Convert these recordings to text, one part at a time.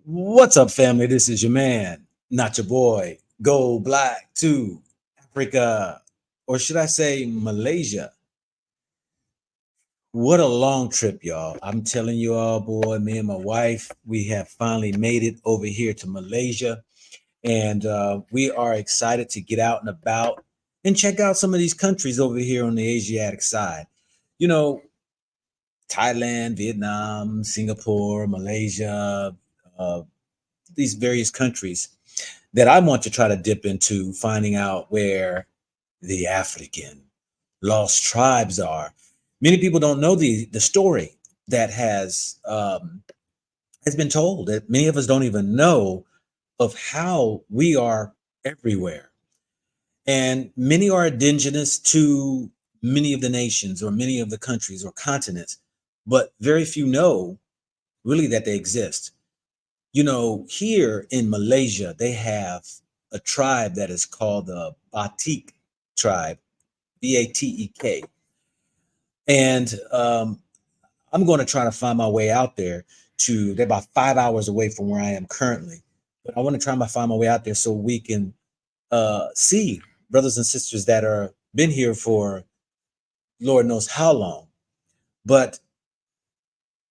What's up, family? This is your man, not your boy. Go black to Africa, or should I say Malaysia? What a long trip, y'all. I'm telling you all, boy, me and my wife, we have finally made it over here to Malaysia. And we are excited to get out and about and check out some of these countries over here on the Asiatic side. You know, Thailand, Vietnam, Singapore, Malaysia, uh, these various countries that I want to try to dip into, finding out where the African lost tribes are. Many people don't know the story that has been told. That many of us don't even know of how we are everywhere, and many are indigenous to many of the nations or many of the countries or continents, but very few know really that they exist. Here in Malaysia, they have a tribe that is called the Batik tribe, Batek. And I'm going to try to find my way out there they're about 5 hours away from where I am currently. But I want to try to find my way out there so we can see brothers and sisters that are been here for Lord knows how long. But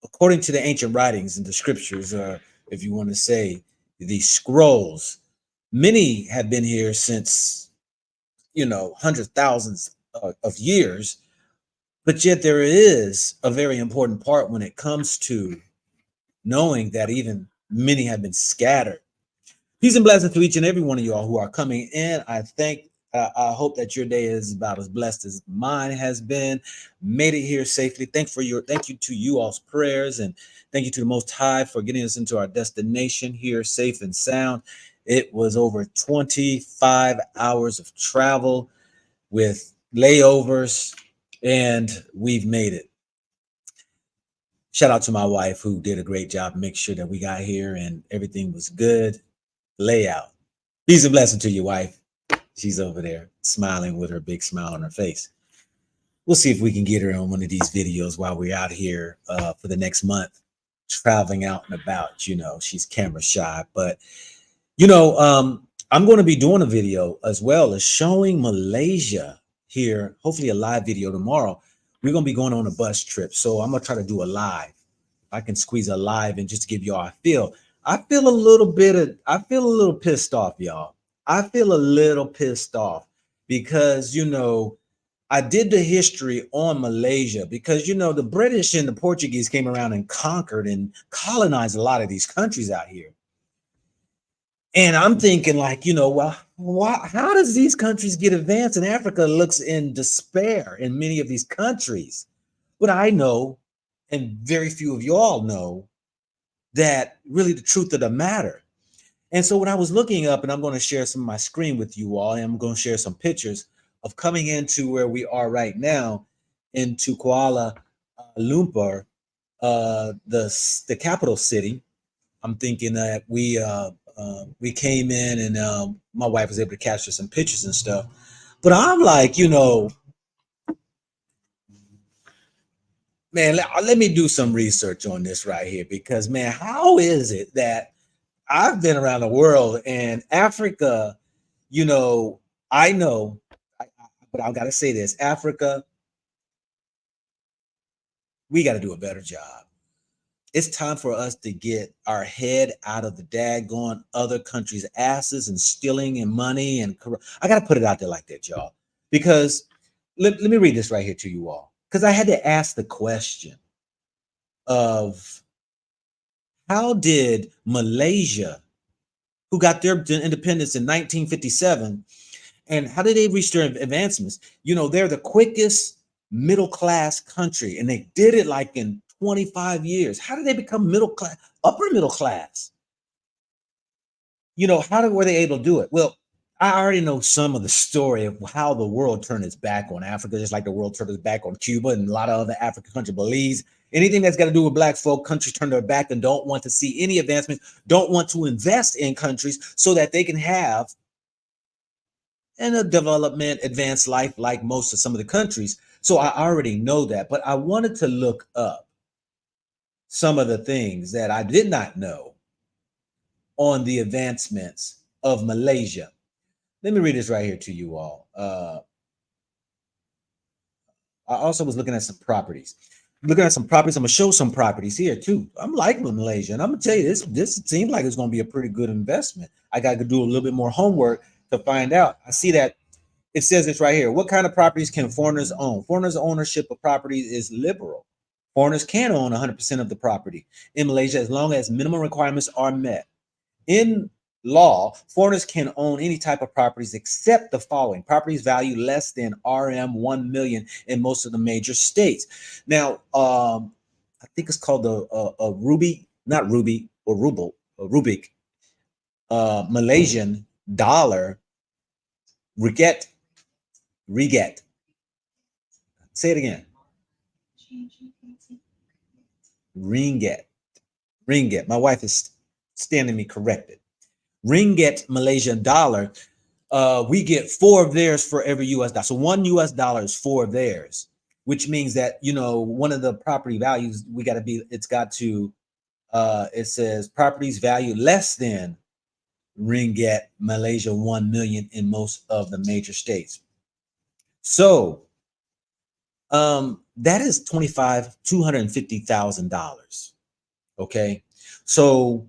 according to the ancient writings and the scriptures, or if you want to say the scrolls, many have been here since, hundreds, thousands of years. But yet there is a very important part when it comes to knowing that even many have been scattered. Peace and blessings to each and every one of y'all who are coming in. I hope that your day is about as blessed as mine has been. Made it here safely. Thank you to you all's prayers, and thank you to the Most High for getting us into our destination here safe and sound. It was over 25 hours of travel with layovers, and we've made it. Shout out to my wife who did a great job, make sure that we got here and everything was good. Layout. Peace and blessing to your wife. She's over there smiling with her big smile on her face. We'll see if we can get her on one of these videos while we're out here for the next month, traveling out and about. She's camera shy, but I'm going to be doing a video as well as showing Malaysia here. Hopefully, a live video tomorrow. We're going to be going on a bus trip, so I'm going to try to do a live. If I can squeeze a live and just give y'all a feel. I feel a little pissed off, y'all. I feel a little pissed off because, I did the history on Malaysia because, the British and the Portuguese came around and conquered and colonized a lot of these countries out here. And I'm thinking like, how does these countries get advanced? And Africa looks in despair in many of these countries. But I know, and very few of y'all know, that really the truth of the matter. And so when I was looking up, and I'm going to share some of my screen with you all, and I'm going to share some pictures of coming into where we are right now, into Kuala Lumpur, the capital city. I'm thinking that we came in, and my wife was able to capture some pictures and stuff. But I'm like, man, let me do some research on this right here because, man, how is it that I've been around the world and Africa, I know, but I've got to say this, Africa, we got to do a better job. It's time for us to get our head out of the daggone other countries' asses and stealing and money and I got to put it out there like that, y'all, because let me read this right here to you all, because I had to ask the question of how did Malaysia, who got their independence in 1957, and how did they reach their advancements? They're the quickest middle class country, and they did it like in 25 years. How did they become middle class, upper middle class? How were they able to do it? Well, I already know some of the story of how the world turned its back on Africa, just like the world turned its back on Cuba and a lot of other African countries. Belize, anything that's got to do with black folk, countries turn their back and don't want to see any advancements, don't want to invest in countries so that they can have a development, advanced life like most of some of the countries. So I already know that, but I wanted to look up some of the things that I did not know on the advancements of Malaysia. Let me read this right here to you all. I also was looking at some properties. Looking at some properties, I'm gonna show some properties here too. I'm liking Malaysia, and I'm gonna tell you this. This seems like it's gonna be a pretty good investment. I got to do a little bit more homework to find out. I see that it says this right here. What kind of properties can foreigners own? Foreigners' ownership of properties is liberal. Foreigners can own 100% of the property in Malaysia as long as minimum requirements are met. In law, foreigners can own any type of properties except the following: properties value less than RM 1 million in most of the major states. Now, I think it's called a Ruby, not Ruby or Ruble, or Rubik, Malaysian dollar, Ringgit, Ringgit. Say it again. Ringgit, Ringgit. My wife is standing me corrected. Ringgit, Malaysian dollar. We get 4 of theirs for every US dollar. So 1 US dollar is 4 of theirs, which means that, you know, one of the property values we got to be, it's got to, it says properties value less than Ringgit, Malaysia 1 million in most of the major states. So that is $250,000. Okay. So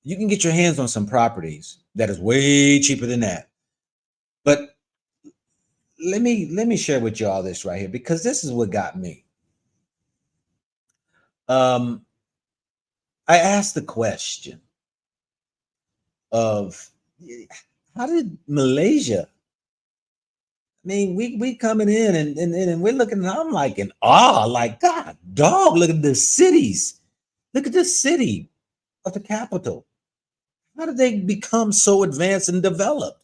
you can get your hands on some properties that is way cheaper than that. But let me share with y'all this right here, because this is what got me. I asked the question of how did Malaysia? I mean, we coming in and we're looking, and I'm like in awe, like, God, dog, look at the cities. Look at this city of the capital. How did they become so advanced and developed?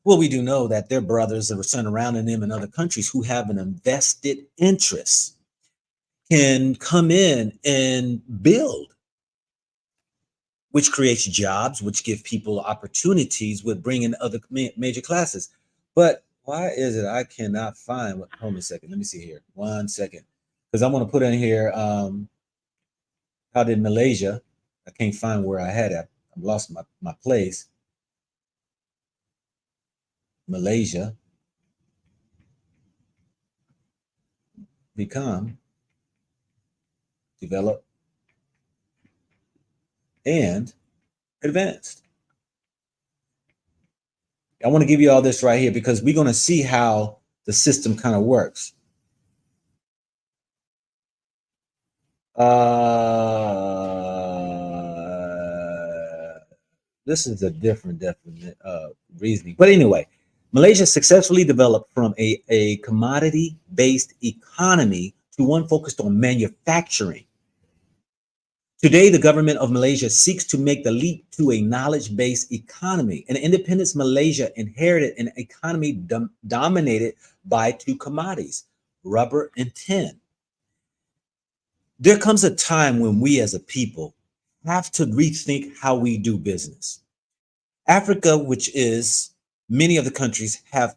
Well, we do know that their brothers that are surrounding them in other countries who have an invested interest can come in and build, which creates jobs, which give people opportunities with bringing other major classes. But why is it I cannot find what? Hold on a second. Let me see here. 1 second. Because I want to put in here, how did Malaysia? I can't find where I had it. I've lost my place. Malaysia become, develop, and advanced. I want to give you all this right here because we're going to see how the system kind of works. This is a different reasoning. But anyway, Malaysia successfully developed from a commodity-based economy to one focused on manufacturing. Today, the government of Malaysia seeks to make the leap to a knowledge-based economy. And independence Malaysia inherited an economy dominated by 2 commodities, rubber and tin. There comes a time when we as a people have to rethink how we do business. Africa, which is many of the countries have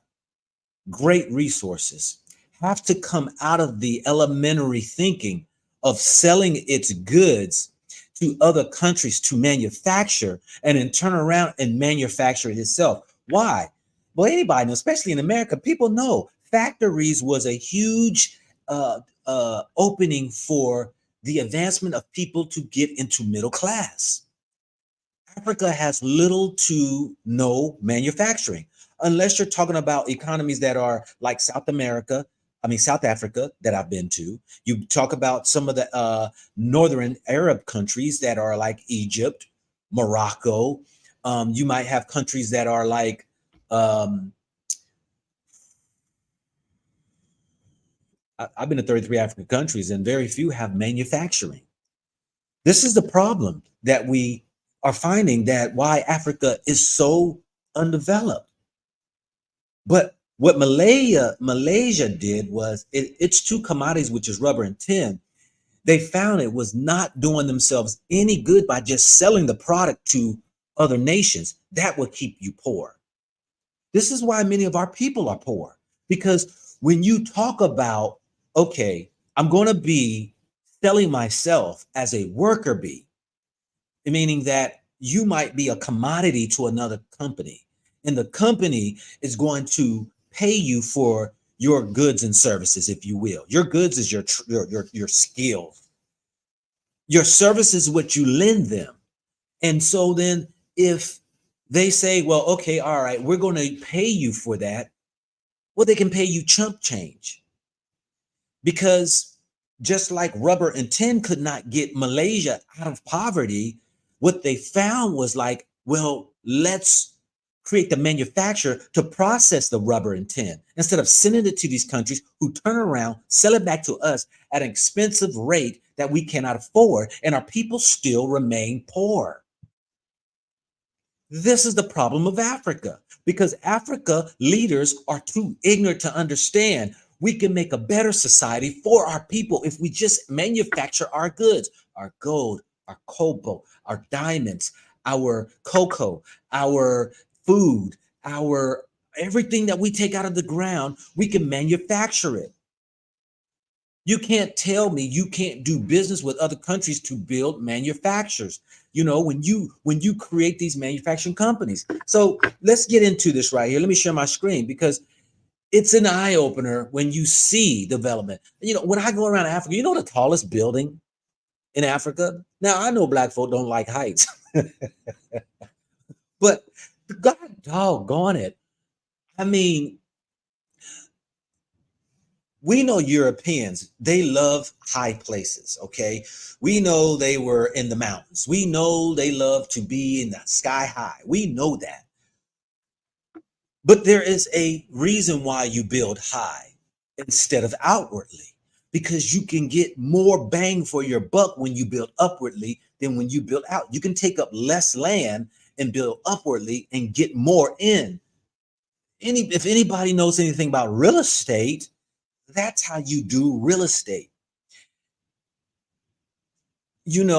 great resources, have to come out of the elementary thinking of selling its goods to other countries to manufacture and then turn around and manufacture it itself. Why? Well, anybody knows, especially in America, people know factories was a huge opening for the advancement of people to get into middle class. Africa has little to no manufacturing, unless you're talking about economies that are like South Africa that I've been to. You talk about some of the northern Arab countries that are like Egypt, Morocco. You might have countries that are like I've been to 33 African countries, and very few have manufacturing. This is the problem that we are finding, that why Africa is so undeveloped. But what Malaysia did was its 2 commodities, which is rubber and tin, they found it was not doing themselves any good by just selling the product to other nations. That would keep you poor. This is why many of our people are poor, because when you talk about, okay, I'm going to be selling myself as a worker bee, meaning that you might be a commodity to another company, and the company is going to pay you for your goods and services, if you will. Your goods is your skills. Your service is what you lend them. And so then if they say, well, okay, all right, we're going to pay you for that, well, they can pay you chump change, because just like rubber and tin could not get Malaysia out of poverty, what they found was like, well, let's create the manufacturer to process the rubber and tin instead of sending it to these countries who turn around, sell it back to us at an expensive rate that we cannot afford, and our people still remain poor. This is the problem of Africa, because Africa leaders are too ignorant to understand we can make a better society for our people if we just manufacture our goods, our gold, our cobalt, our diamonds, our cocoa, our food, our everything that we take out of the ground, we can manufacture it. You can't tell me you can't do business with other countries to build manufacturers. When you create these manufacturing companies. So let's get into this right here. Let me share my screen, because it's an eye opener when you see development. When I go around Africa, the tallest building in Africa. Now I know black folk don't like heights, but God doggone it. I mean, we know Europeans, they love high places, okay? We know they were in the mountains. We know they love to be in the sky high. We know that. But there is a reason why you build high instead of outwardly, because you can get more bang for your buck when you build upwardly than when you build out. You can take up less land and build upwardly and get more in. If anybody knows anything about real estate, that's how you do real estate. In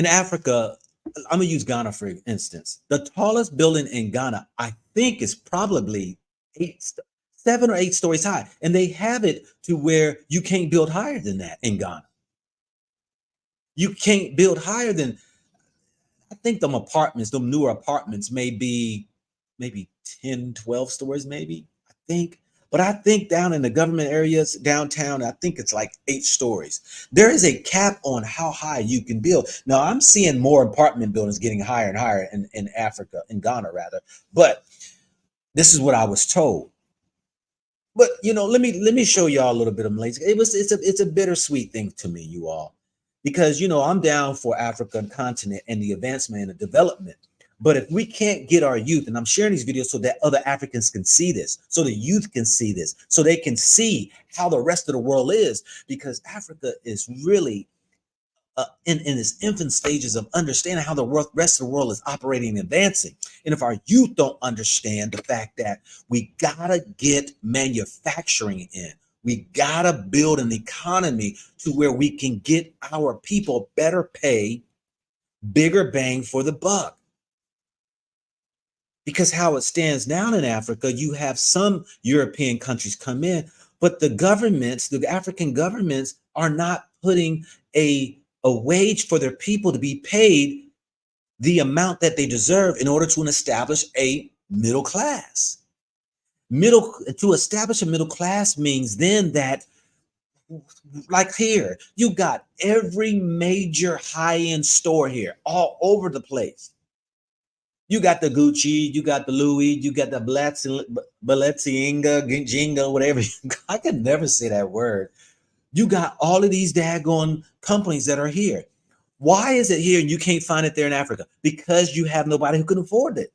Africa, I'm gonna use Ghana for instance. The tallest building in Ghana, I think, is probably 7 or 8 stories high, and they have it to where you can't build higher than that in Ghana. You can't build higher than, I think, them newer apartments may be maybe 10, 12 stories, maybe, I think. But I think down in the government areas, downtown, I think it's like 8 stories. There is a cap on how high you can build. Now, I'm seeing more apartment buildings getting higher and higher in Africa, in Ghana rather. But this is what I was told. But let me show y'all a little bit of Malaysia. It's a bittersweet thing to me, you all, because I'm down for African continent and the advancement and the development. But if we can't get our youth, and I'm sharing these videos so that other Africans can see this, so the youth can see this, so they can see how the rest of the world is, because Africa is really in its infant stages of understanding how the rest of the world is operating and advancing. And if our youth don't understand the fact that we gotta get manufacturing in, we gotta build an economy to where we can get our people better pay, bigger bang for the buck. Because how it stands now in Africa, you have some European countries come in, but the African governments are not putting a wage for their people to be paid the amount that they deserve in order to establish a middle class. To establish a middle class means then that, like here, you got every major high-end store here all over the place. You got the Gucci, you got the Louis, you got the Balenciaga, Jinga, whatever. I can never say that word. You got all of these daggone companies that are here. Why is it here and you can't find it there in Africa? Because you have nobody who can afford it.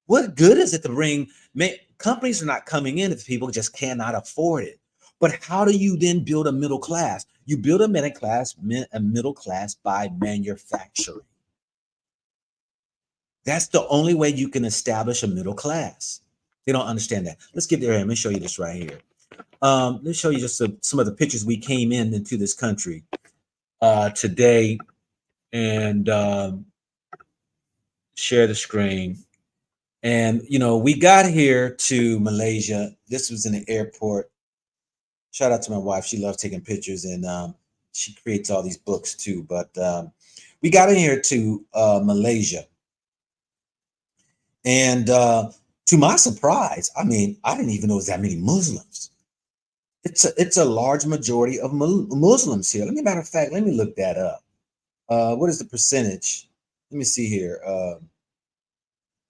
What good is it to bring? Companies are not coming in if people just cannot afford it. But how do you then build a middle class? You build a middle class by manufacturing. That's the only way you can establish a middle class. They don't understand that. Let's get there. Let me show you this right here. Let's show you just some of the pictures we came into this country today, and share the screen. And we got here to Malaysia. This was in the airport. Shout out to my wife. She loves taking pictures, and She creates all these books too. But we got in here to Malaysia, and to my surprise, I mean, I didn't even know it was that many Muslims. It's a large majority of Muslims here. Let me, matter of fact, let me look that up. What is the percentage? Let me see here.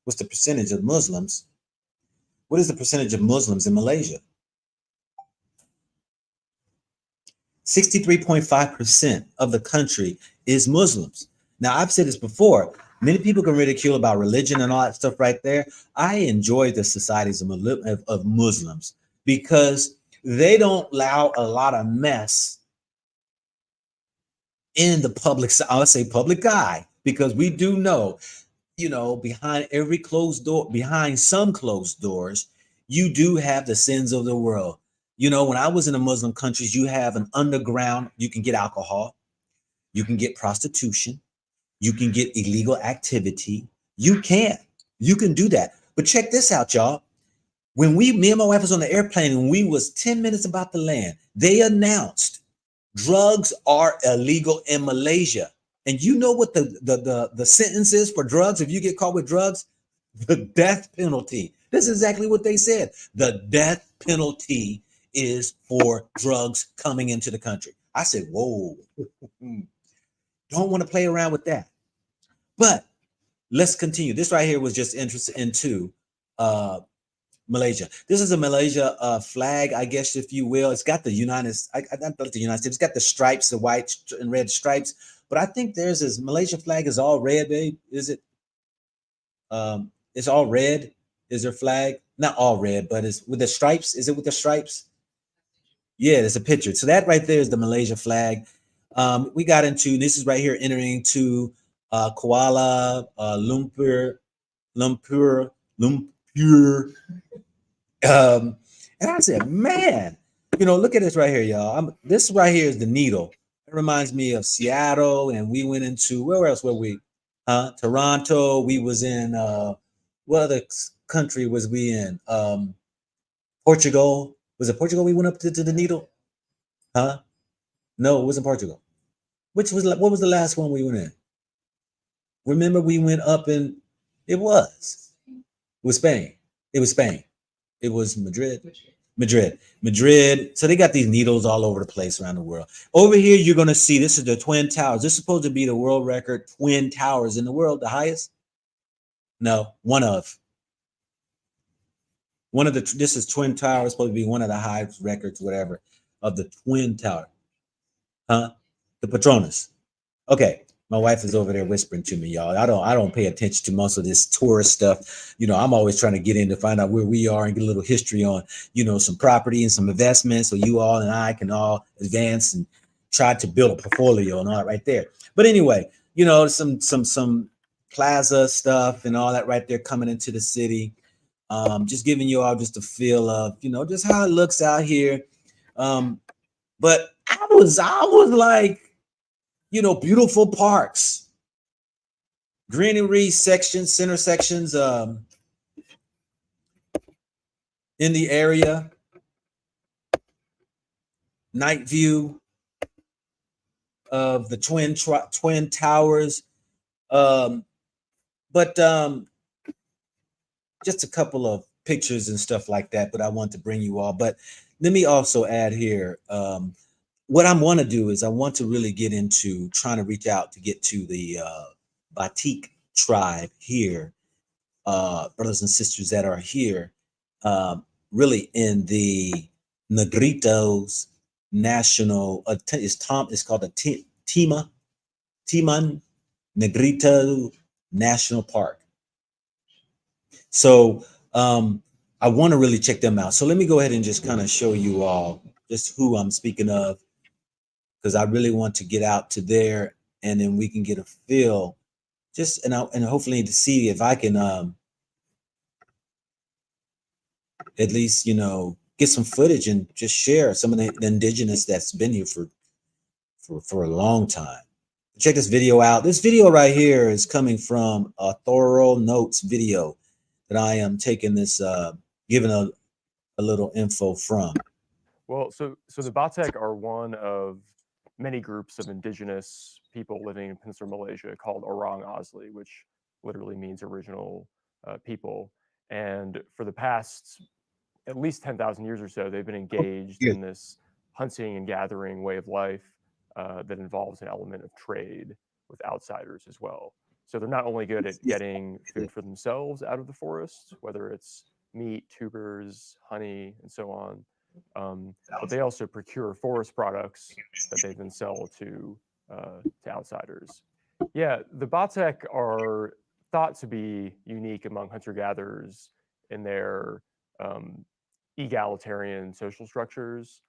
What's the percentage of Muslims? What is the percentage of Muslims in Malaysia? 63.5% of the country is Muslims. Now, I've said this before. Many people can ridicule about religion and all that stuff right there. I enjoy the societies of Muslims because they don't allow a lot of mess in the public, I'll say public eye, because we do know, you know, behind every closed door, behind some closed doors, you do have the sins of the world. You know, when I was in the Muslim countries, you have an underground, you can get alcohol, you can get prostitution, you can get illegal activity. You can do that. But check this out, y'all. When me and my wife was on the airplane and we was 10 minutes about to land, they announced drugs are illegal in Malaysia. And you know what the sentence is for drugs if you get caught with drugs? The death penalty. This is exactly what they said. The death penalty is for drugs coming into the country. I said, whoa, don't want to play around with that. But let's continue. This right here was just interested into Malaysia. This is a Malaysia flag, I guess, if you will. It's got the not the United States. It's got the stripes, the white and red stripes. But I think theirs is Malaysia flag is all red, babe. Is it? It's all red. Is their flag not all red, but it's with the stripes? Is it with the stripes? Yeah, there's a picture. So that right there is the Malaysia flag. We got into this is right here entering to Kuala, Lumpur. And I said, man, you know, look at this right here, y'all. This right here is the needle. It reminds me of Seattle, and we went into where else were we? Toronto. We was in what other country was we in? Portugal. Was it Portugal? We went up to the needle, huh? No, it wasn't Portugal. Which was what was the last one we went in? Remember, we went up in. It was Spain. It was Spain. It was Madrid. So they got these needles all over the place around the world. Over here, you're going to see this is the Twin Towers. This is supposed to be the world record Twin Towers in the world, the highest. No, one of the. This is Twin Towers supposed to be one of the highest records, whatever, of the Twin Tower. Huh? The Patronus. Okay. My wife is over there whispering to me, y'all. I don't pay attention to most of this tourist stuff. You know, I'm always trying to get in to find out where we are and get a little history on, you know, some property and some investments, so you all and I can all advance and try to build a portfolio and all that right there. But anyway, you know, some plaza stuff and all that right there coming into the city. Just giving you all just a feel of, you know, just how it looks out here. But I was like, you know, beautiful parks, greenery sections, center sections in the area, night view of the twin towers, but just a couple of pictures and stuff like that. But I want to bring you all. But let me also add here. What I want to do is I want to really get into trying to reach out to get to the Batik tribe here, brothers and sisters that are here, really in the Negritos National. It's called the Timan Negrito National Park. So I want to really check them out. So let me go ahead and just kind of show you all just who I'm speaking of, because I really want to get out to there, and then we can get a feel, just and hopefully to see if I can at least, you know, get some footage and just share some of the indigenous that's been here for a long time. Check this video out. This video right here is coming from a Thorough Notes video that I am taking this giving a little info from. Well, so the Batek are one of many groups of indigenous people living in Peninsular Malaysia called Orang Asli, which literally means original people. And for the past at least 10,000 years or so, they've been engaged Yeah. in this hunting and gathering way of life that involves an element of trade with outsiders as well. So they're not only good at Yeah. getting food for themselves out of the forest, whether it's meat, tubers, honey, and so on, but they also procure forest products that they then sell to outsiders. Yeah, the Batek are thought to be unique among hunter gatherers in their um, egalitarian social structures.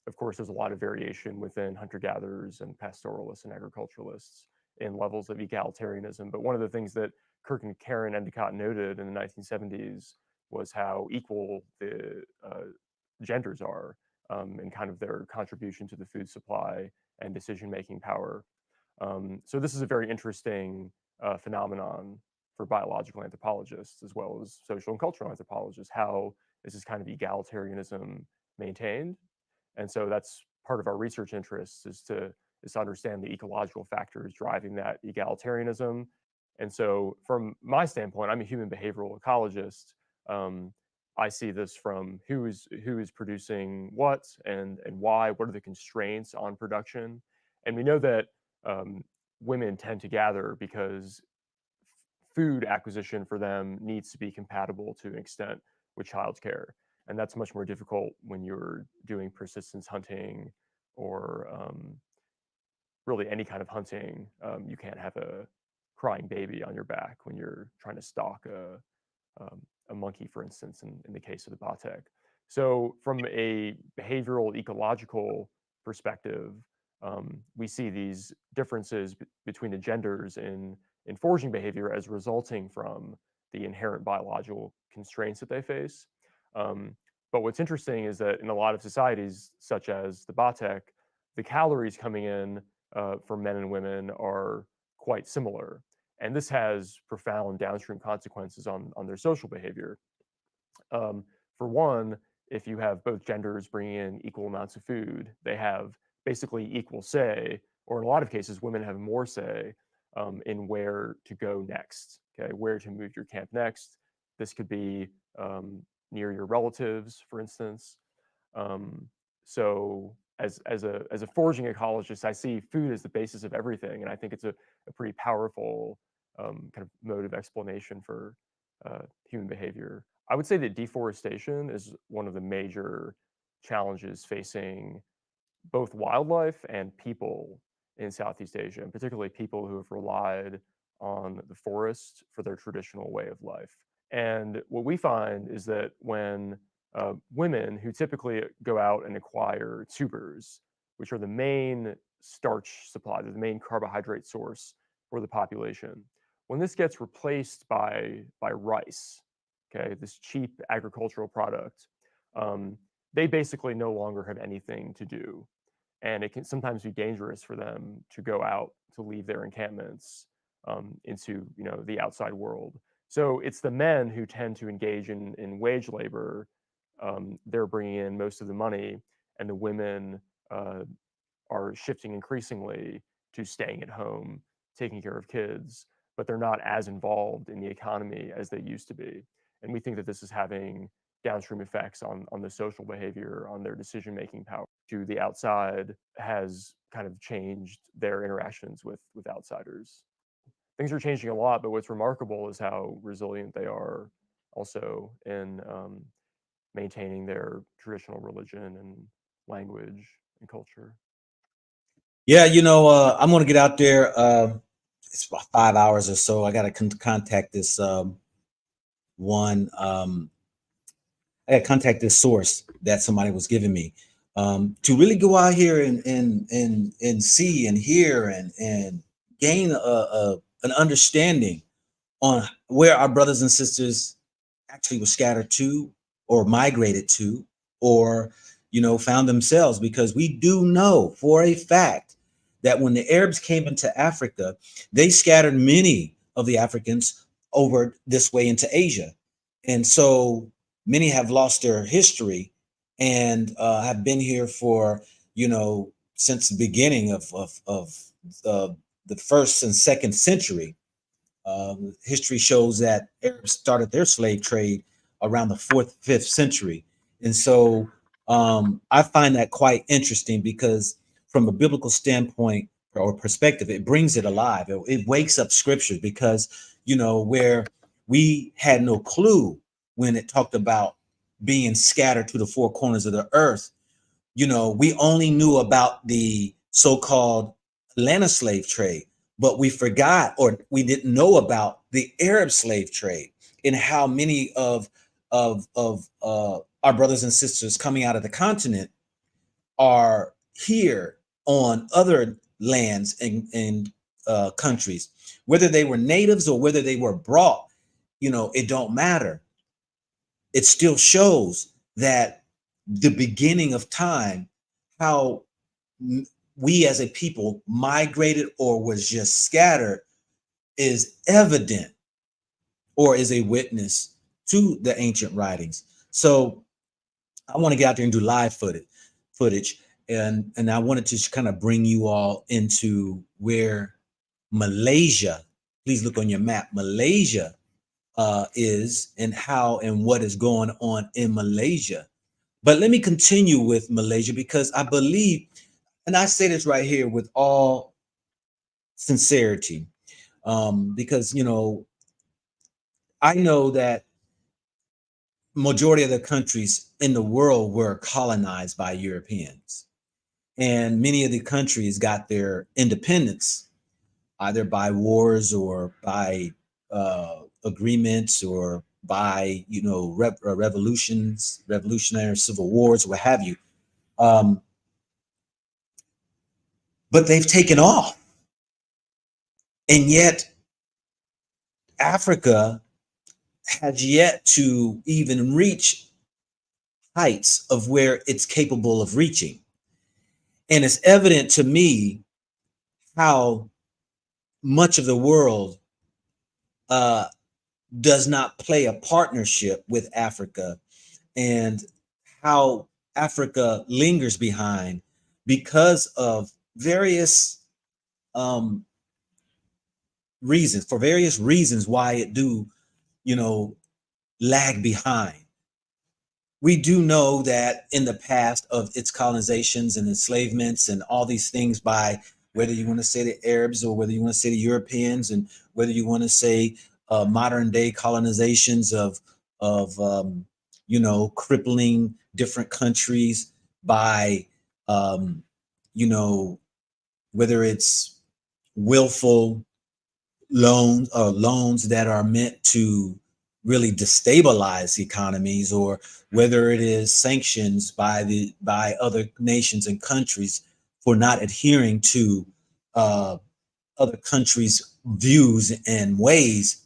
Of course, there's a lot of variation within hunter gatherers and pastoralists and agriculturalists in levels of egalitarianism. But one of the things that Kirk and Karen Endicott noted in the 1970s was how equal the genders are and kind of their contribution to the food supply and decision making power. So, this is a very interesting phenomenon for biological anthropologists as well as social and cultural anthropologists. How is this kind of egalitarianism maintained? And so that's part of our research interests is to understand the ecological factors driving that egalitarianism. And so, from my standpoint, I'm a human behavioral ecologist. Um, I see this from who is producing what and why. What are the constraints on production? And we know that um, women tend to gather because food acquisition for them needs to be compatible to an extent with childcare. And that's much more difficult when you're doing persistence hunting or really any kind of hunting. You can't have a crying baby on your back when you're trying to stalk a monkey, for instance, in the case of the Batek. So, from a behavioral ecological perspective, we see these differences between the genders in foraging behavior as resulting from the inherent biological constraints that they face. Um, but what's interesting is that in a lot of societies, such as the Batek, the calories coming in for men and women are quite similar. And this has profound downstream consequences on their social behavior. For one, if you have both genders bringing in equal amounts of food, they have basically equal say, or in a lot of cases, women have more say in where to go next, okay, where to move your camp next. This could be near your relatives, for instance. Um, so as a foraging ecologist, I see food as the basis of everything, and I think it's a pretty powerful kind of mode of explanation for human behavior. I would say that deforestation is one of the major challenges facing both wildlife and people in Southeast Asia, and particularly people who have relied on the forest for their traditional way of life. And what we find is that when women who typically go out and acquire tubers, which are the main starch supply, the main carbohydrate source for the population, when this gets replaced by rice, okay, this cheap agricultural product, um, they basically no longer have anything to do, and it can sometimes be dangerous for them to go out to leave their encampments into the outside world. So it's the men who tend to engage in wage labor. They're bringing in most of the money, and the women uh, are shifting increasingly to staying at home, taking care of kids, but they're not as involved in the economy as they used to be. And we think that this is having downstream effects on the social behavior, on their decision making power to the outside, has kind of changed their interactions with outsiders. Things are changing a lot, but what's remarkable is how resilient they are also in maintaining their traditional religion and language and culture. Yeah, I'm gonna get out there. It's about 5 hours or so. I gotta contact this one. I gotta contact this source that somebody was giving me to really go out here and see and hear and gain an understanding on where our brothers and sisters actually were scattered to or migrated to or found themselves, because we do know for a fact that when the Arabs came into Africa, they scattered many of the Africans over this way into Asia. And so many have lost their history and have been here for since the beginning of the first and second century. History shows that Arabs started their slave trade around the fourth, fifth century. And so I find that quite interesting because, from a biblical standpoint or perspective, it brings it alive. It wakes up scripture because, where we had no clue when it talked about being scattered to the four corners of the earth. We only knew about the so-called Atlanta slave trade, but we forgot, or we didn't know about the Arab slave trade, and how many of our brothers and sisters coming out of the continent are here on other lands and countries, whether they were natives or whether they were brought. It don't matter. It still shows that the beginning of time, how we as a people migrated or was just scattered, is evident or is a witness to the ancient writings. So I want to get out there and do live footage, and I wanted to kind of bring you all into where Malaysia, please look on your map, Malaysia is, and how and what is going on in Malaysia. But let me continue with Malaysia, because I believe, and I say this right here with all sincerity, because I know that majority of the countries in the world were colonized by Europeans, and many of the countries got their independence either by wars or by agreements, or by revolutionary civil wars, what have you. But they've taken off, and yet Africa has yet to even reach heights of where it's capable of reaching. And it's evident to me how much of the world does not play a partnership with Africa, and how Africa lingers behind because of various reasons, for various reasons why it do, lag behind. We do know that in the past of its colonizations and enslavements and all these things, by whether you want to say the Arabs or whether you want to say the Europeans, and whether you want to say modern day colonizations of crippling different countries by whether it's willful loans that are meant to really destabilize economies, or whether it is sanctions by other nations and countries for not adhering to other countries' views and ways,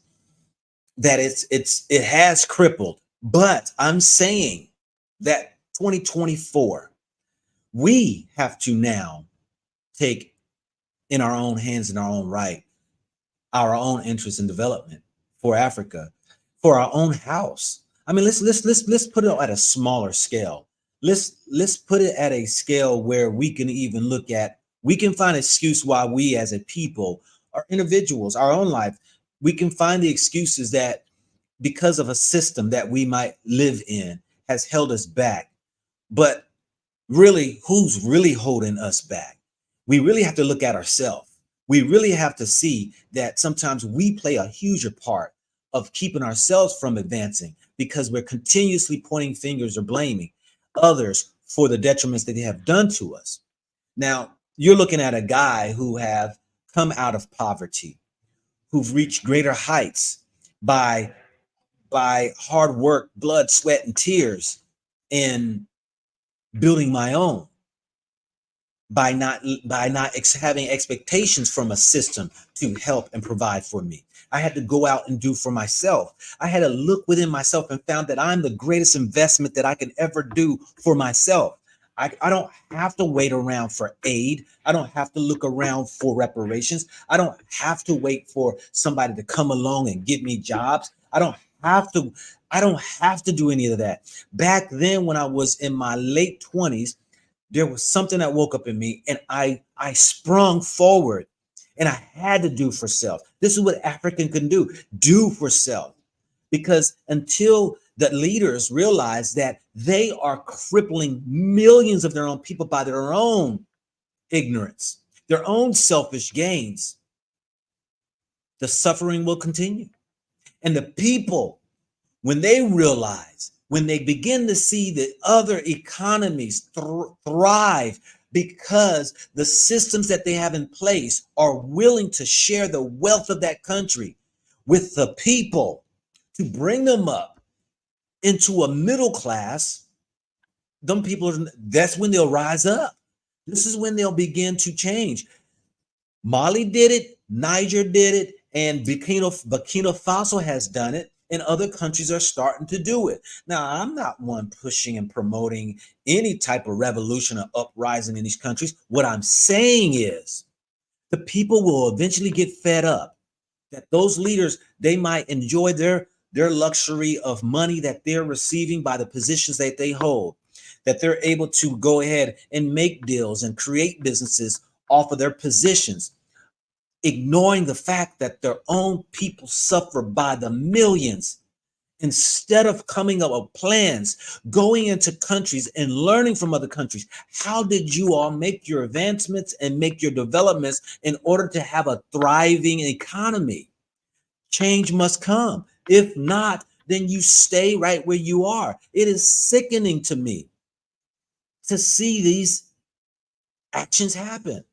that it has crippled. But I'm saying that 2024, we have to now take in our own hands, in our own right, our own interest in development for Africa, for our own house. I mean, let's put it at a smaller scale. Let's put it at a scale where we can even we can find excuse why we as a people, our individuals, our own life, we can find the excuses that because of a system that we might live in has held us back. But really, who's really holding us back? We really have to look at ourselves. We really have to see that sometimes we play a huger part of keeping ourselves from advancing, because we're continuously pointing fingers or blaming others for the detriments that they have done to us. Now, you're looking at a guy who have come out of poverty, who've reached greater heights by hard work, blood, sweat, and tears in building my own, by not having expectations from a system to help and provide for me. I had to go out and do for myself. I had to look within myself and found that I'm the greatest investment that I can ever do for myself. I don't have to wait around for aid. I don't have to look around for reparations. I don't have to wait for somebody to come along and give me jobs. I don't have to do any of that. Back then, when I was in my late 20s, there was something that woke up in me, and I sprung forward, and I had to do for self. This is what African can do for self. Because until the leaders realize that they are crippling millions of their own people by their own ignorance, their own selfish gains, the suffering will continue. And the people, when they realize, when they begin to see that other economies thrive because the systems that they have in place are willing to share the wealth of that country with the people to bring them up into a middle class, them people, that's when they'll rise up. This is when they'll begin to change. Mali did it, Niger did it, and Burkina Faso has done it, and other countries are starting to do it. Now, I'm not one pushing and promoting any type of revolution or uprising in these countries. What I'm saying is the people will eventually get fed up, that those leaders, they might enjoy their luxury of money that they're receiving by the positions that they hold, that they're able to go ahead and make deals and create businesses off of their positions, ignoring the fact that their own people suffer by the millions. Instead of coming up with plans, going into countries and learning from other countries, how did you all make your advancements and make your developments in order to have a thriving economy? Change must come. If not, then you stay right where you are. It is sickening to me to see these actions happen.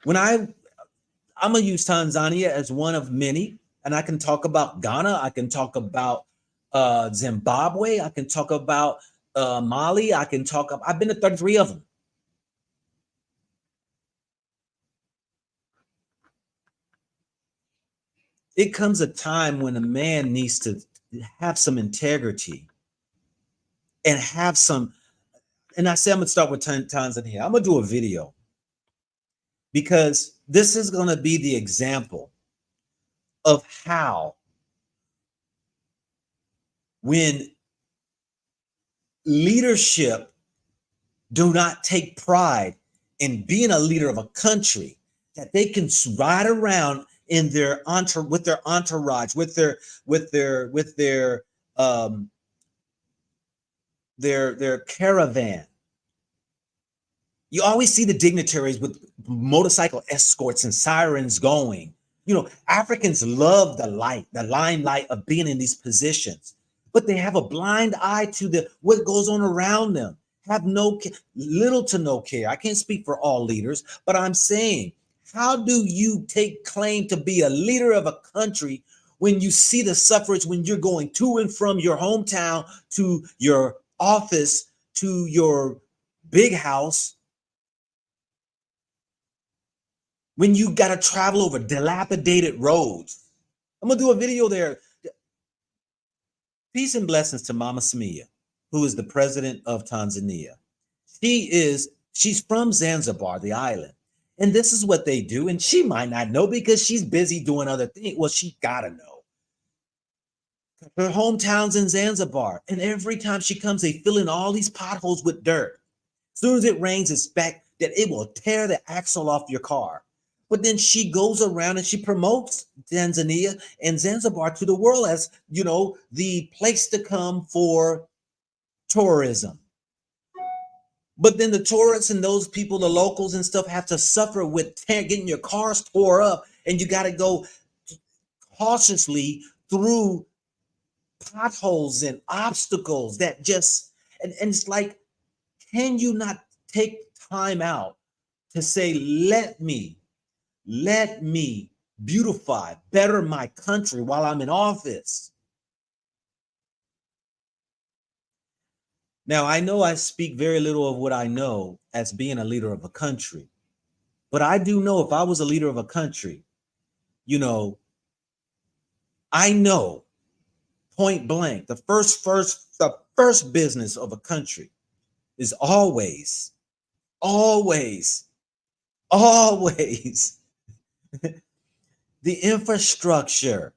When I'm gonna use Tanzania as one of many, and I can talk about Ghana, I can talk about Zimbabwe, I can talk about Mali, I've been to 33 of them. It comes a time when a man needs to have some integrity and have some, and I say I'm gonna start with Tanzania. I'm gonna do a video because this is gonna be the example of how when leadership do not take pride in being a leader of a country, that they can ride around in their entourage, with their caravan. You always see the dignitaries with motorcycle escorts and sirens going. You know, Africans love the limelight of being in these positions, but they have a blind eye to what goes on around them. Have little to no care. I can't speak for all leaders, but I'm saying, how do you take claim to be a leader of a country when you see the suffrage, when you're going to and from your hometown to your office to your big house, when you got to travel over dilapidated roads? I'm gonna do a video there. Peace and blessings to Mama Samia, who is the president of Tanzania. She's from Zanzibar, the island. And this is what they do. And she might not know because she's busy doing other things. Well, she gotta know. Her hometown's in Zanzibar. And every time she comes, they fill in all these potholes with dirt. As soon as it rains, expect that it will tear the axle off your car. But then she goes around and she promotes Tanzania and Zanzibar to the world as, you know, the place to come for tourism. But then the tourists and those people, the locals and stuff, have to suffer with getting your cars tore up, and you got to go cautiously through potholes and obstacles that just, and it's like, can you not take time out to say, let me beautify, better my country while I'm in office? Now, I know I speak very little of what I know as being a leader of a country, but I do know if I was a leader of a country, you know, I know point blank, the first business of a country is always the infrastructure.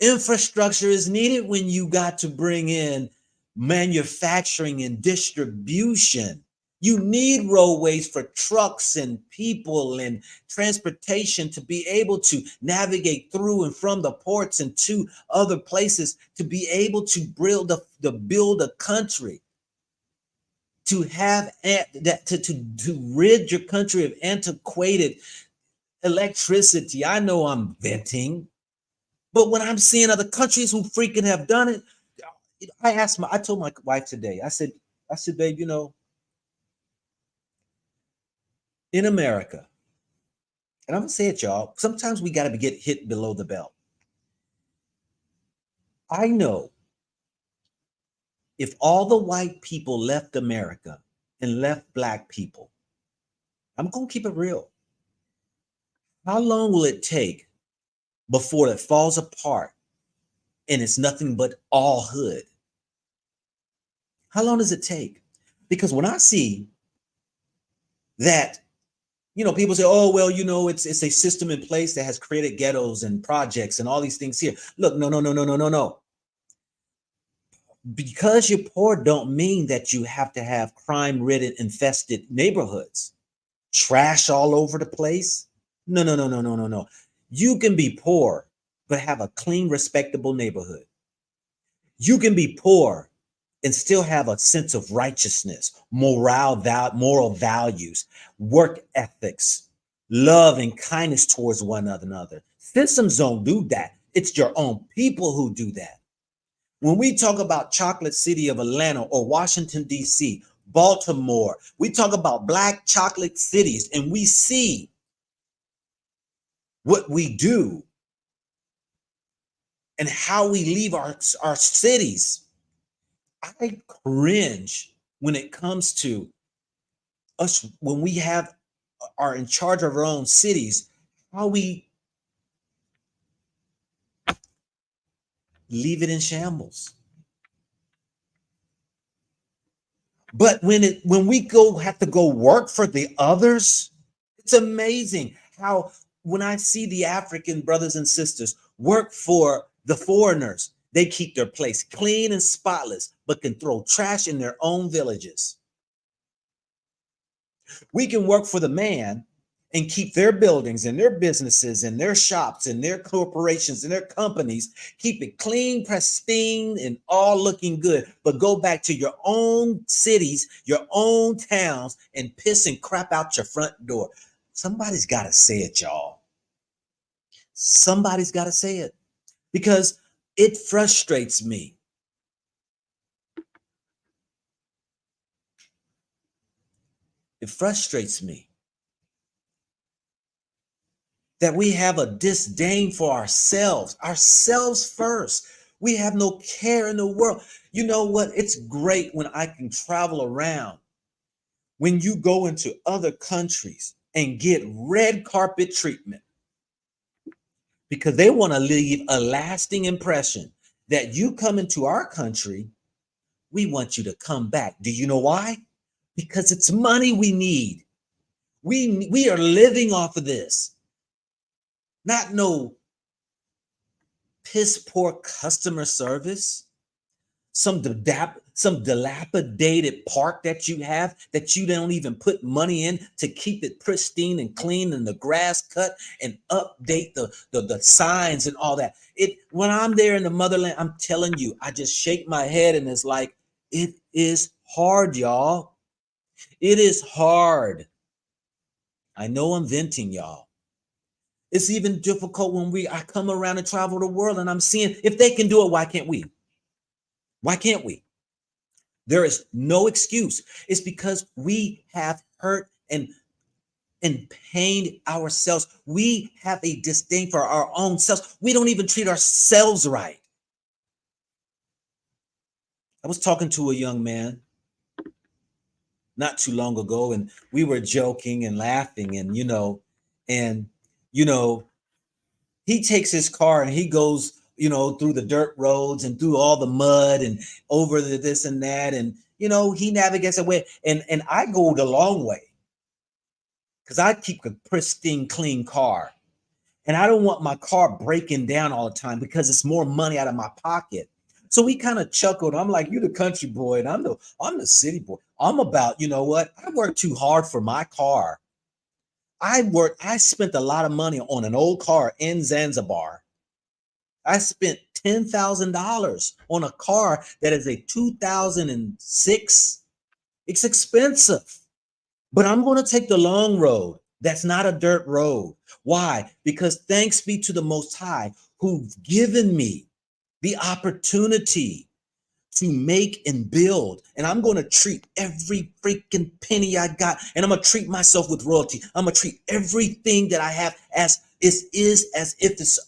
Infrastructure is needed when you got to bring in manufacturing and distribution. You need roadways for trucks and people and transportation to be able to navigate through and from the ports and to other places, to be able to build a country, to have that to rid your country of antiquated electricity. I know I'm venting, but when I'm seeing other countries who freaking have done it, I told my wife today, I said, babe, in America, and I'm gonna say it, y'all, sometimes we gotta get hit below the belt. I know if all the white people left America and left black people, I'm gonna keep it real. How long will it take before it falls apart and it's nothing but all hood? How long does it take? Because when I see that, people say, oh, well, it's a system in place that has created ghettos and projects and all these things here. Look, no. Because you're poor don't mean that you have to have crime-ridden, infested neighborhoods. Trash all over the place. No. You can be poor, but have a clean, respectable neighborhood. You can be poor and still have a sense of righteousness, moral values, work ethics, love and kindness towards one another. Systems don't do that. It's your own people who do that. When we talk about chocolate city of Atlanta or Washington, D.C., Baltimore, we talk about black chocolate cities and we see what we do and how we leave our cities. I cringe when it comes to us, when we are in charge of our own cities, how we leave it in shambles. But when we have to go work for the others, it's amazing how when I see the African brothers and sisters work for the foreigners, they keep their place clean and spotless, but can throw trash in their own villages. We can work for the man and keep their buildings and their businesses and their shops and their corporations and their companies, keep it clean, pristine, and all looking good, but go back to your own cities, your own towns, and piss and crap out your front door. Somebody's got to say it, y'all. Somebody's got to say it, because it frustrates me. It frustrates me that we have a disdain for ourselves first. We have no care in the world. You know what? It's great when I can travel around. When you go into other countries and get red carpet treatment, because they want to leave a lasting impression that you come into our country, we want you to come back. Do you know why? Because it's money we need. We are living off of this. Not no piss poor customer service, some dilapidated park that you have that you don't even put money in to keep it pristine and clean and the grass cut and update the signs and all that. When I'm there in the motherland, I'm telling you, I just shake my head and it's like, it is hard, y'all. It is hard. I know I'm venting, y'all. It's even difficult when I come around and travel the world and I'm seeing if they can do it, why can't we? Why can't we? There is no excuse. It's because we have hurt and pained ourselves. We have a disdain for our own selves. We don't even treat ourselves right. I was talking to a young man not too long ago, and we were joking and laughing, and he takes his car and he goes, through the dirt roads and through all the mud and over the this and that. And, he navigates away. And I go the long way because I keep a pristine, clean car. And I don't want my car breaking down all the time because it's more money out of my pocket. So we kind of chuckled. I'm like, you the country boy, and I'm the city boy. I'm about, you know what? I worked too hard for my car. I spent a lot of money on an old car in Zanzibar. I spent $10,000 on a car that is a 2006. It's expensive, but I'm going to take the long road. That's not a dirt road. Why? Because thanks be to the Most High who've given me the opportunity to make and build. And I'm going to treat every freaking penny I got, and I'm going to treat myself with royalty. I'm going to treat everything that I have as as if it's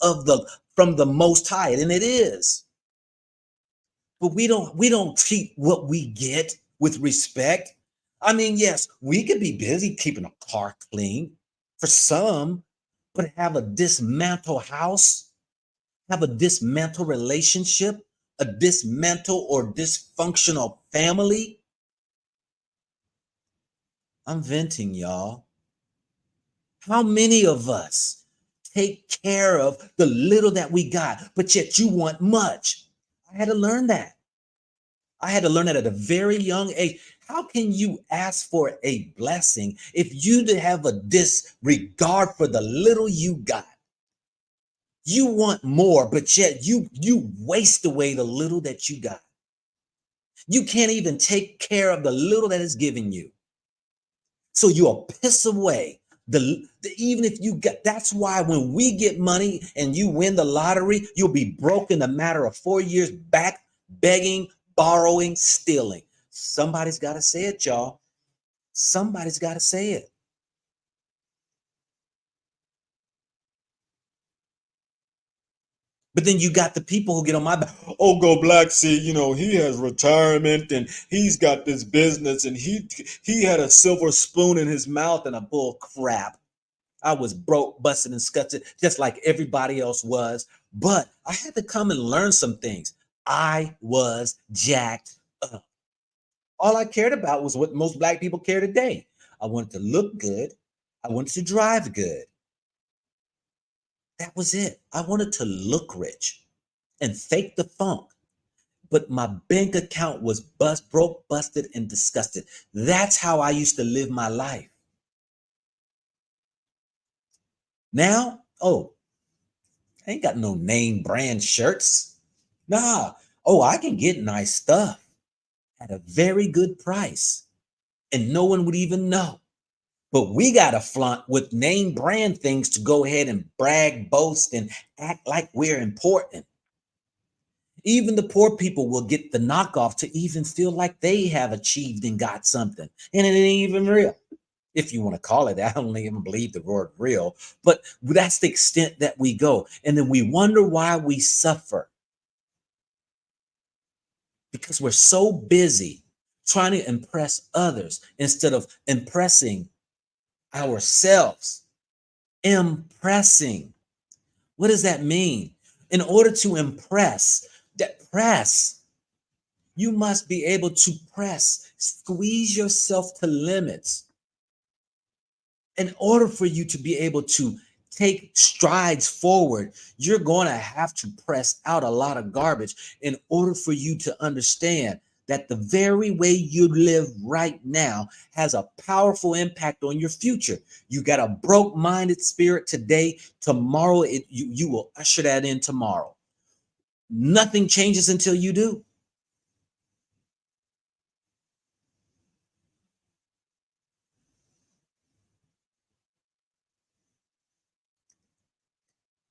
from the Most High, and it is. But we don't treat what we get with respect. I mean, yes, we could be busy keeping a car clean for some, but have a dismantled house, have a dismantled relationship, a dismantled or dysfunctional family. I'm venting, y'all. How many of us take care of the little that we got, but yet you want much? I had to learn that. I had to learn that at a very young age. How can you ask for a blessing if you have a disregard for the little you got? You want more, but yet you waste away the little that you got. You can't even take care of the little that is given you. So you'll piss away even if you get. That's why when we get money and you win the lottery, you'll be broke in a matter of 4 years, back begging, borrowing, stealing. Somebody's got to say it, y'all. Somebody's got to say it. But then you got the people who get on my back. Oh, go black. See, he has retirement and he's got this business and he had a silver spoon in his mouth and a bull crap. I was broke, busted, and scuffed just like everybody else was. But I had to come and learn some things. I was jacked up. All I cared about was what most black people care today. I wanted to look good. I wanted to drive good. That was it. I wanted to look rich and fake the funk. But my bank account was broke, busted, and disgusted. That's how I used to live my life. Now, I ain't got no name brand shirts. Nah. I can get nice stuff at a very good price, and no one would even know. But we got to flaunt with name brand things to go ahead and brag, boast, and act like we're important. Even the poor people will get the knockoff to even feel like they have achieved and got something. And it ain't even real. If you want to call it that, I don't even believe the word real. But that's the extent that we go. And then we wonder why we suffer. Because we're so busy trying to impress others instead of impressing ourselves. Impressing. What does that mean? In order to impress, you must be able to squeeze yourself to limits. In order for you to be able to take strides forward, you're going to have to press out a lot of garbage in order for you to understand that the very way you live right now has a powerful impact on your future. You got a broke-minded spirit today. Tomorrow, you will usher that in tomorrow. Nothing changes until you do.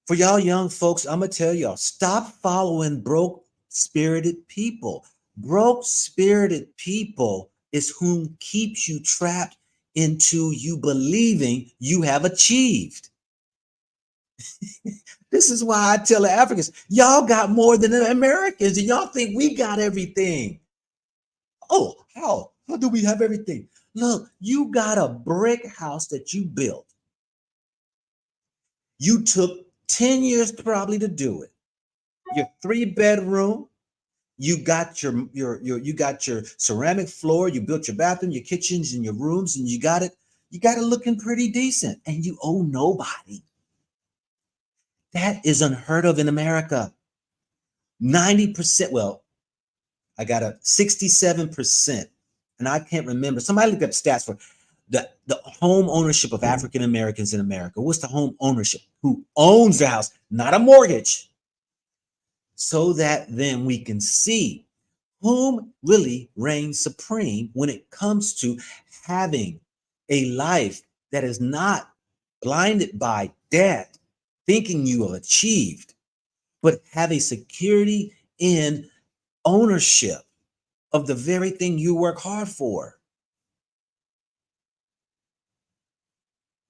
For y'all young folks, I'm going to tell y'all, stop following broke-spirited people. Broke-spirited people is whom keeps you trapped into you believing you have achieved. This is why I tell the Africans, y'all got more than the Americans, and y'all think we got everything. Oh, how? How do we have everything? Look, you got a brick house that you built. You took 10 years probably to do it. Your 3-bedroom, you got your ceramic floor, you built your bathroom, your kitchens, and your rooms, and you got it looking pretty decent, and you owe nobody. That is unheard of in America. 90%, well, I got a 67%, and I can't remember. Somebody look up stats for the home ownership of African Americans in America. What's the home ownership? Who owns the house, not a mortgage, so that then we can see whom really reigns supreme when it comes to having a life that is not blinded by debt, thinking you have achieved, but have a security in ownership of the very thing you work hard for.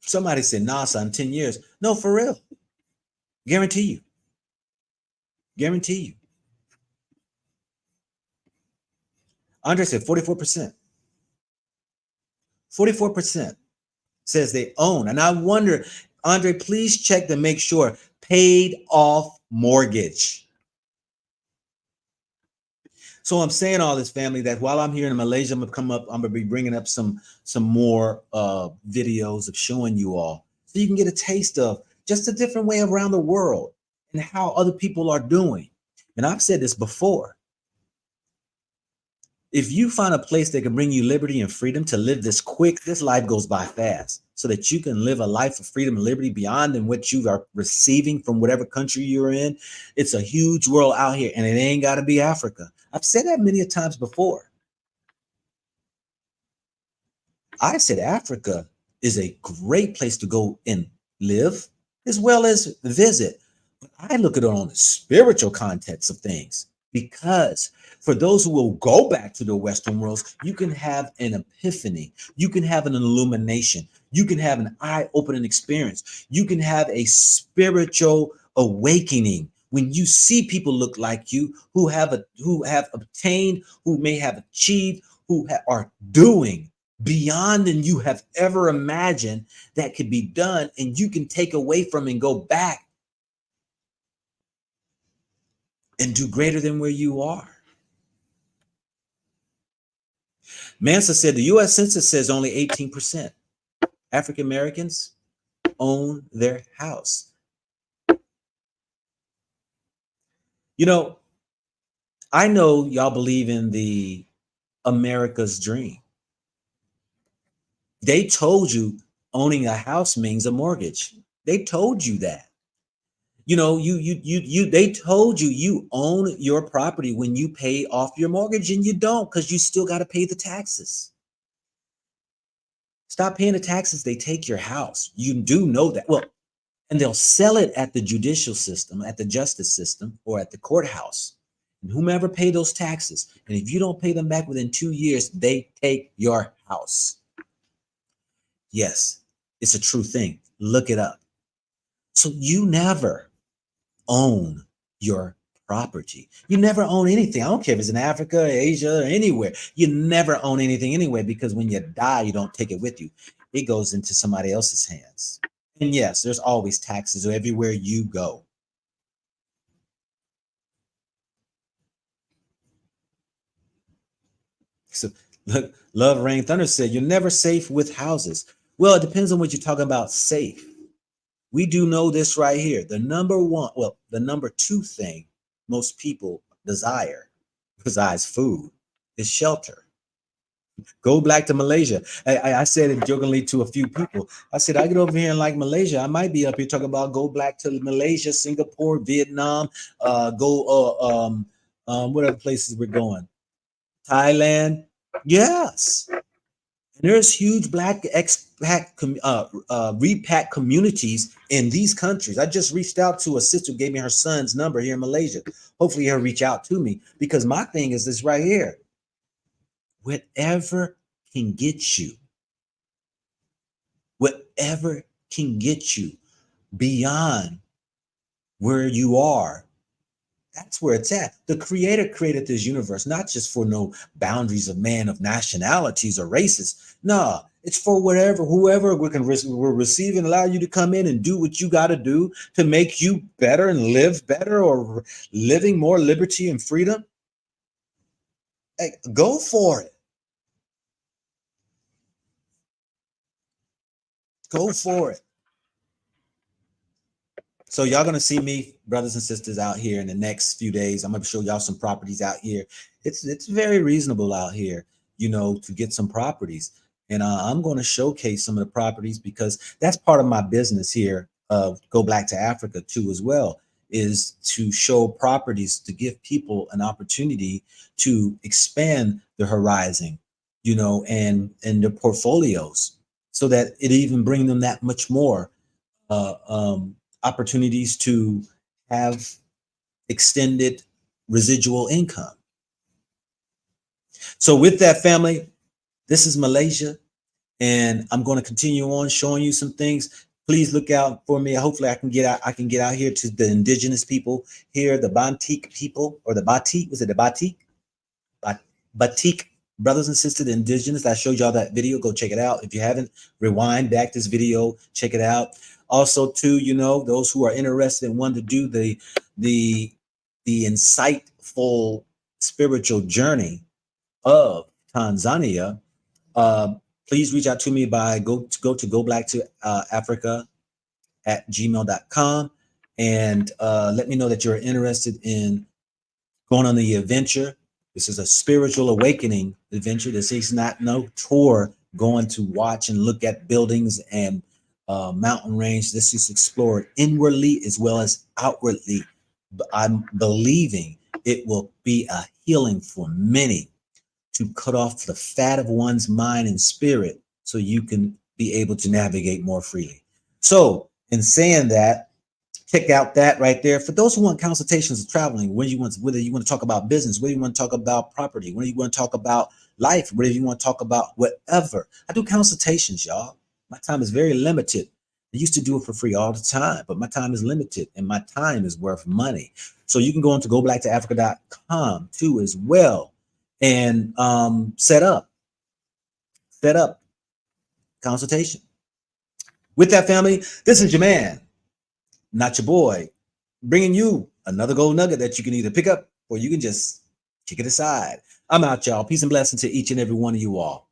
Somebody said, nah, son, 10 years. No, for real. Guarantee you. Guarantee you. Andre said 44%. 44% says they own. And I wonder, Andre, please check to make sure paid off mortgage. So I'm saying all this, family, that while I'm here in Malaysia, I'm gonna be bringing up some more videos of showing you all, so you can get a taste of just a different way around the world and how other people are doing. And I've said this before. If you find a place that can bring you liberty and freedom to live this life goes by fast, so that you can live a life of freedom and liberty beyond than what you are receiving from whatever country you're in. It's a huge world out here, and it ain't got to be Africa. I've said that many times before. I said Africa is a great place to go and live as well as visit. But I look at it on the spiritual context of things, because for those who will go back to the Western worlds, you can have an epiphany. You can have an illumination. You can have an eye-opening experience. You can have a spiritual awakening when you see people look like you, who have obtained, who may have achieved, who are doing beyond than you have ever imagined that could be done, and you can take away from and go back and do greater than where you are. Mansa said the U.S. Census says only 18% African Americans own their house. You know, I know y'all believe in the America's dream. They told you owning a house means a mortgage. They told you that. You know, they told you own your property when you pay off your mortgage, and you don't, because you still got to pay the taxes. Stop paying the taxes. They take your house. You do know that. Well, and they'll sell it at the judicial system, at the justice system, or at the courthouse. And whomever pay those taxes, and if you don't pay them back within 2 years, they take your house. Yes, it's a true thing. Look it up. So you never own your property. You never own anything. I don't care if it's in Africa, Asia, or anywhere. You never own anything anyway, because when you die, you don't take it with you. It goes into somebody else's hands. And yes, there's always taxes everywhere you go. So look, Love Rain Thunder said, you're never safe with houses. Well, it depends on what you're talking about, safe. We do know this right here. The number two thing most people desire, besides food, is shelter. Go back to Malaysia. I said it jokingly to a few people. I said, I get over here and like Malaysia, I might be up here talking about go back to Malaysia, Singapore, Vietnam, what other places we're going? Thailand. Yes. There's huge Black expat repat communities in these countries. I just reached out to a sister who gave me her son's number here in Malaysia. Hopefully he'll reach out to me, because my thing is this right here. Whatever can get you beyond where you are, that's where it's at. The Creator created this universe, not just for no boundaries of man, of nationalities or races. No, it's for whoever we're receiving, allow you to come in and do what you got to do to make you better and live better, or living more liberty and freedom. Hey, go for it. Go for it. So y'all gonna see me, brothers and sisters, out here in the next few days. I'm gonna show y'all some properties out here. It's very reasonable out here, you know, to get some properties. And I'm going to showcase some of the properties because that's part of my business here. Go Black to Africa too, as well, is to show properties to give people an opportunity to expand their horizon, you know, and their portfolios, so that it even bring them that much more uh, um, opportunities to have extended residual income. So with that, family, this is Malaysia, and I'm going to continue on showing you some things. Please look out for me. Hopefully I can get out. I can get out here to the indigenous people here, the Bantik people, or the Batik. Was it the Batik? Batik brothers and sisters, the indigenous. I showed y'all that video. Go check it out. If you haven't, rewind back this video, check it out. Also, too, you know, those who are interested and want to do the insightful spiritual journey of Tanzania, please reach out to me by go to Black to Africa at gmail.com, and let me know that you're interested in going on the adventure. This is a spiritual awakening adventure. This is not no tour going to watch and look at buildings and mountain range. This is explored inwardly as well as outwardly. I'm believing it will be a healing for many, to cut off the fat of one's mind and spirit so you can be able to navigate more freely. So in saying that, check out that right there. For those who want consultations of traveling, whether you want to talk about business, whether you want to talk about property, whether you want to talk about life, whether you want to talk about whatever. I do consultations, y'all. My time is very limited. I used to do it for free all the time, but my time is limited and my time is worth money. So you can go on to goBlackToAfrica.com too as well, and set up consultation. With that, family, this is your man, not your boy, bringing you another gold nugget that you can either pick up or you can just kick it aside. I'm out, y'all. Peace and blessings to each and every one of you all.